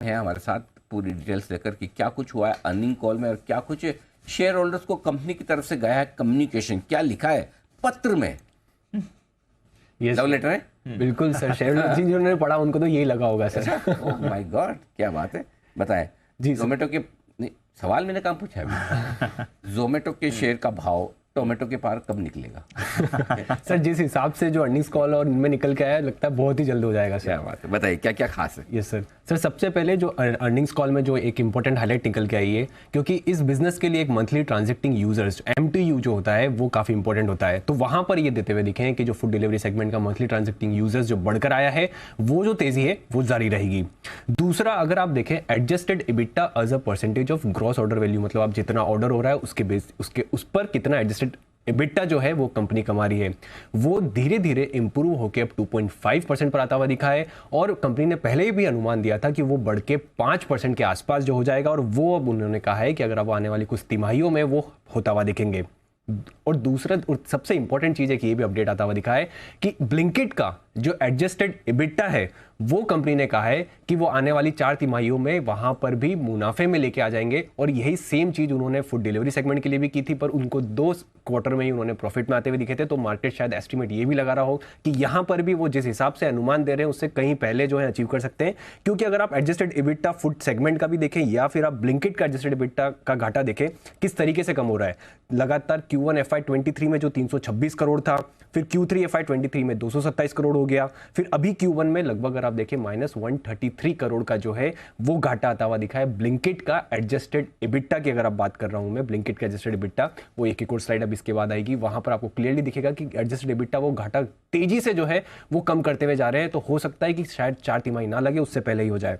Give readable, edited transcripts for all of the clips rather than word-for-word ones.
हैं हमारे साथ पूरी डिटेल्स लेकर कि क्या कुछ हुआ है अर्निंग कॉल में और क्या कुछ शेयर होल्डर्स को कंपनी की तरफ से गया है कम्युनिकेशन, क्या लिखा है पत्र में। लव लेटर है बिल्कुल सर, शेयर होल्डर जिन्होंने पढ़ा उनको तो यही लगा होगा सर। ओह माय गॉड, क्या बात है, बताएं जी। जोमेटो के नहीं, सवाल मैंने कहाँ पूछा है जोमेटो के शेयर का भाव टोमेटो के पार कब निकलेगा? सर जिस हिसाब से जो अर्निंग्स कॉल और इनमें निकल के आया, लगता है बहुत ही जल्द हो जाएगा सर। क्या बात है, बताइए क्या क्या खास है? Yes sir. सर सबसे पहले जो अर्निंग्स कॉल में जो एक इंपॉर्टेंट हाईलाइट निकल के आई है, क्योंकि इस बिजनेस के लिए एक मंथली ट्रांजैक्टिंग यूजर्स MTU जो होता है वो काफ़ी इंपॉर्टेंट होता है। तो वहाँ पर ये देते हुए दिखे हैं कि जो फूड डिलीवरी सेगमेंट का मंथली ट्रांजैक्टिंग यूजर्स जो बढ़कर आया है, वो जो तेज़ी है वो जारी रहेगी। दूसरा, अगर आप देखें adjusted EBITDA as a percentage of gross order value, मतलब आप जितना ऑर्डर हो रहा है उसके बेस उस पर कितना एडजस्टेड EBITDA जो है वो कंपनी कमा रही है, वो धीरे धीरे इंप्रूव होकर अब 2.5% पर आता हुआ दिखा है। और कंपनी ने पहले भी अनुमान दिया था कि वो बढ़ के 5% के आसपास जो हो जाएगा, और वो अब उन्होंने कहा है कि अगर अब आने वाली कुछ तिमाहियों में वो होता हुआ दिखेंगे। और दूसरा और सबसे इंपॉर्टेंट चीज़ है कि ये भी अपडेट आता हुआ दिखा है कि ब्लिंकिट का जो एडजस्टेड EBITDA है वो कंपनी ने कहा है कि वो आने वाली 4 तिमाहियों में वहां पर भी मुनाफे में लेके आ जाएंगे। और यही सेम चीज़ उन्होंने फूड डिलीवरी सेगमेंट के लिए भी की थी, पर उनको 2 क्वार्टर में ही उन्होंने प्रॉफिट में आते हुए दिखे थे। तो मार्केट शायद एस्टिमेट ये भी लगा रहा हो कि यहाँ पर भी वो जिस हिसाब से अनुमान दे रहे हैं उससे कहीं पहले जो है अचीव कर सकते हैं। क्योंकि अगर आप एडजस्टेड EBITDA फूड सेगमेंट का भी देखें या फिर आप ब्लिंकिट का एडजस्टेड EBITDA का घाटा देखें किस तरीके से कम हो रहा है। लगातार Q1 FY23 में जो 326 करोड़ था, फिर Q3 FY23 में 227 करोड़ हो गया, फिर अभी Q1 में लगभग अगर आप देखें -133 करोड़ का जो है वो घाटा आता हुआ दिखा है ब्लिंकिट का एडजस्टेड EBITDA की। अगर आप बात कर रहा हूं मैं ब्लिंकिट का एडजस्टेड EBITDA, वो एक और स्लाइड अब इसके बाद आएगी, वहां पर आपको क्लियरली दिखेगा कि एडजस्टेड EBITDA वो घाटा तेजी से जो है वो कम करते हुए जा रहे हैं। तो हो सकता है कि शायद 4 तिमाही ना लगे, उससे पहले ही हो जाए।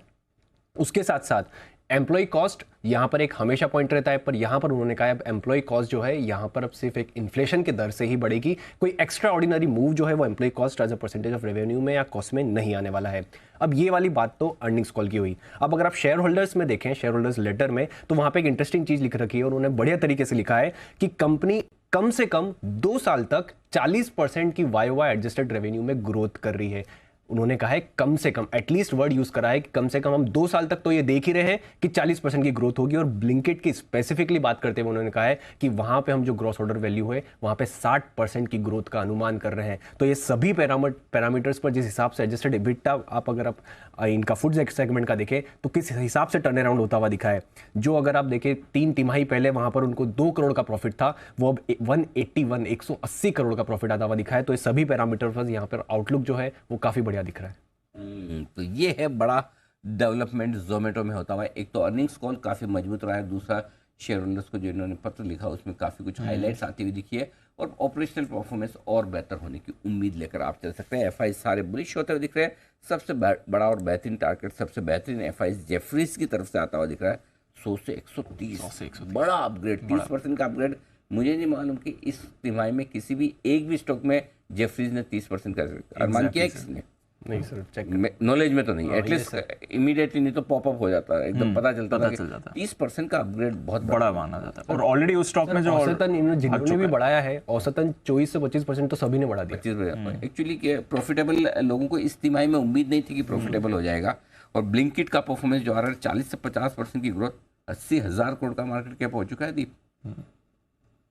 उसके साथ साथ एम्प्लॉय कॉस्ट यहाँ पर एक हमेशा पॉइंट रहता है, पर यहाँ पर उन्होंने कहा है अब एम्प्लॉय कॉस्ट जो है यहाँ पर अब सिर्फ एक इन्फ्लेशन के दर से ही बढ़ेगी। कोई एक्स्ट्रा ऑर्डिनरी मूव जो है वो employ cost as a percentage of revenue में या कॉस्ट में नहीं आने वाला है। अब ये वाली बात तो अर्निंग्स कॉल की हुई। अब अगर आप शेयर होल्डर्स में देखें, शेयर होल्डर्स लेटर में, तो वहाँ पर एक इंटरेस्टिंग चीज़ लिख रखी है और उन्होंने बढ़िया तरीके से लिखा है कि कंपनी कम से कम 2 साल तक 40% की YOY एडजस्टेड रेवेन्यू में ग्रोथ कर रही है। उन्होंने कहा है कम से कम, एटलीस्ट वर्ड यूज करा है कि कम से कम हम 2 साल तक तो ये देख ही रहे हैं कि 40% की ग्रोथ होगी। और ब्लिंकिट की स्पेसिफिकली बात करते हुए उन्होंने कहा है कि वहां पे हम जो ग्रॉस ऑर्डर वैल्यू है वहां पे 60% की ग्रोथ का अनुमान कर रहे हैं। तो ये सभी पैरामीटर्स पर जिस हिसाब से एडजस्टेड EBITDA आप अगर आप इनका फूड सेगमेंट का देखें तो किस हिसाब से टर्न अराउंड होता हुआ दिखा है। जो अगर आप देखें 3 तिमाही पहले वहां पर उनको 2 करोड़ का प्रॉफिट था, वो अब 180 करोड़ का प्रॉफिट आता हुआ दिखा है। तो ये सभी पैरामीटर पर यहाँ पर आउटलुक जो है वो काफी बढ़िया दिख रहा है। तो ये है बड़ा डेवलपमेंट जोमेटो में होता हुआ। एक तो अर्निंग्स कॉल काफ़ी मजबूत रहा है, दूसरा शेयर होल्डर्स को जो इन्होंने पत्र लिखा उसमें काफ़ी कुछ हाईलाइट्स आती हुई दिखी है, और ऑपरेशनल परफॉर्मेंस और बेहतर होने की उम्मीद लेकर आप चल सकते हैं। FI सारे बुलिश होते हुए दिख रहे हैं। सबसे बड़ा और बेहतरीन टारगेट, सबसे बेहतरीन FI जेफरीज की तरफ से आता हुआ दिख रहा है 100 से 130, बड़ा अपग्रेड, 30% का अपग्रेड। मुझे नहीं मालूम कि इस तिमाही में किसी भी एक भी स्टॉक में जेफरीज ने 30% का अनुमान किया है किसने? नहीं सर, चेक नॉलेज में तो नहीं, एटलीस्ट इमीडिएटली नहीं तो पॉपअप हो जाता है, एकदम पता चलता है। 30% का अपग्रेड बहुत बड़ा माना जाता है। और ऑलरेडी उस स्टॉक में जो औसतन जिन्होंने भी बढ़ाया है, औसतन 24 से 25% तो सभी ने बढ़ा दिया। एक्चुअली प्रॉफिटेबल लोगों को इस तिमाही में उम्मीद नहीं थी कि प्रॉफिटेबल हो जाएगा। और ब्लिंकिट का परफॉर्मेंस जो आ रहा है 40 से 50% की ग्रोथ, 80,000 करोड़ का मार्केट कैप हो चुका है दीप,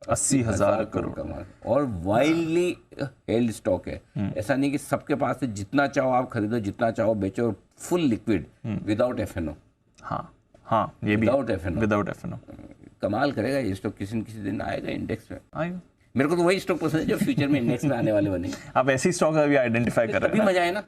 80,000 करोड़ का मार्केट, और वाइल्डली हेल्ड स्टॉक है। ऐसा नहीं कि सबके पास है, जितना चाहो आप खरीदो, जितना चाहो बेचो, फुल लिक्विड विदाउट FNO। हाँ ये भी विदाउट FNO कमाल करेगा ये स्टॉक, किसी न किसी दिन आएगा इंडेक्स में। आएगा। मेरे को तो वही स्टॉक पसंद है जो फ्यूचर में इंडेक्स में आने वाले बने। आप ऐसी स्टॉक अभी आइडेंटिफाई कर रहे हैं, मजा आए ना।